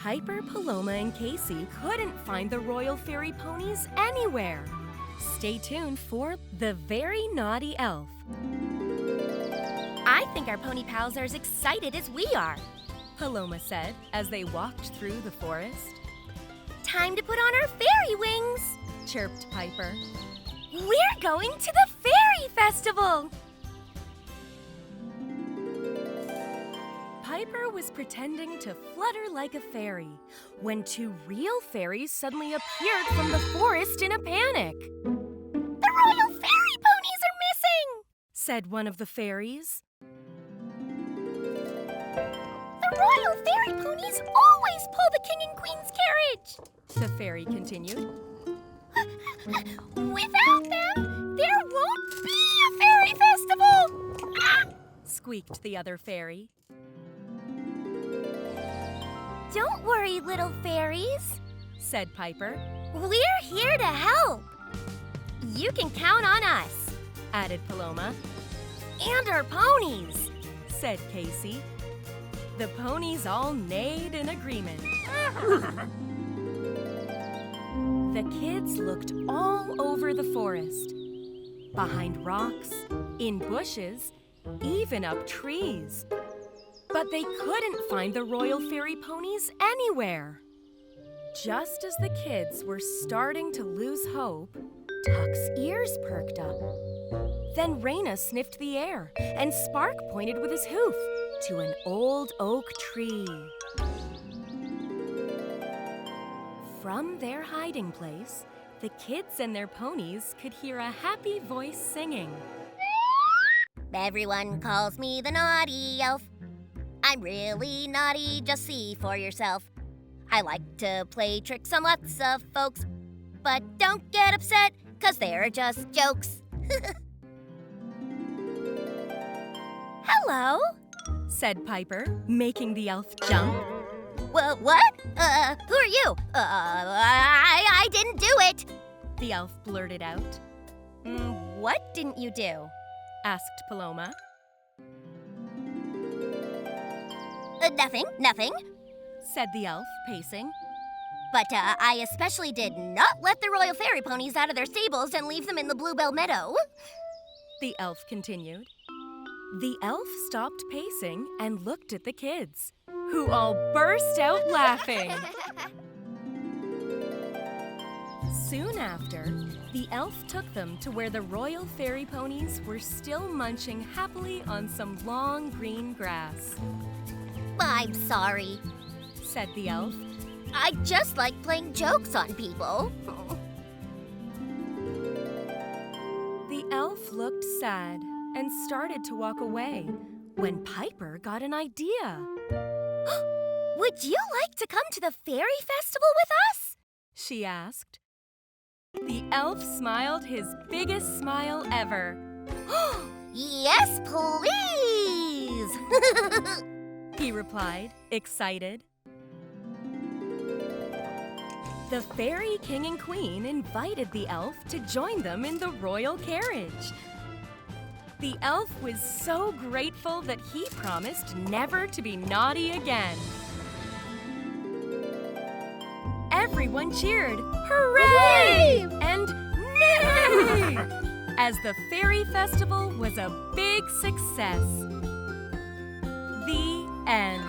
Piper, Paloma, and Casey couldn't find the royal fairy ponies anywhere. Stay tuned for The Very Naughty Elf. I think our pony pals are as excited as we are, Paloma said as they walked through the forest. Time to put on our fairy wings, Chirped Piper. We're going to the fairy festival. Piper was pretending to flutter like a fairy when two real fairies suddenly appeared from the forest in a panic. The royal fairy ponies are missing, said one of the fairies. The royal fairy ponies always pull the king and queen's carriage, the fairy continued. Without them, there won't be a fairy festival, squeaked the other fairy. Don't worry, little fairies, said Piper. We're here to help. You can count on us, added Paloma. And our ponies, said Casey. The ponies all neighed in agreement. The kids looked all over the forest, behind rocks, in bushes, even up trees. But they couldn't find the royal fairy ponies anywhere. Just as the kids were starting to lose hope, Tuck's ears perked up. Then Raina sniffed the air, and Spark pointed with his hoof to an old oak tree. From their hiding place, the kids and their ponies could hear a happy voice singing. Everyone calls me the naughty elf. I'm really naughty, just see for yourself. I like to play tricks on lots of folks, but don't get upset, 'cause they're just jokes. Hello, said Piper, making the elf jump. What? Who are you? I didn't do it, the elf blurted out. What didn't you do? Asked Paloma. Nothing, said the elf, pacing. But I especially did not let the royal fairy ponies out of their stables and leave them in the Bluebell Meadow, the elf continued. The elf stopped pacing and looked at the kids, who all burst out laughing. Soon after, the elf took them to where the royal fairy ponies were still munching happily on some long green grass. I'm sorry, said the elf. I just like playing jokes on people. The elf looked sad and started to walk away when Piper got an idea. Would you like to come to the fairy festival with us? She asked. The elf smiled his biggest smile ever. Yes, please! He replied, excited. The fairy king and queen invited the elf to join them in the royal carriage. The elf was so grateful that he promised never to be naughty again. Everyone cheered, hooray! And nay! As the fairy festival was a big success. The end.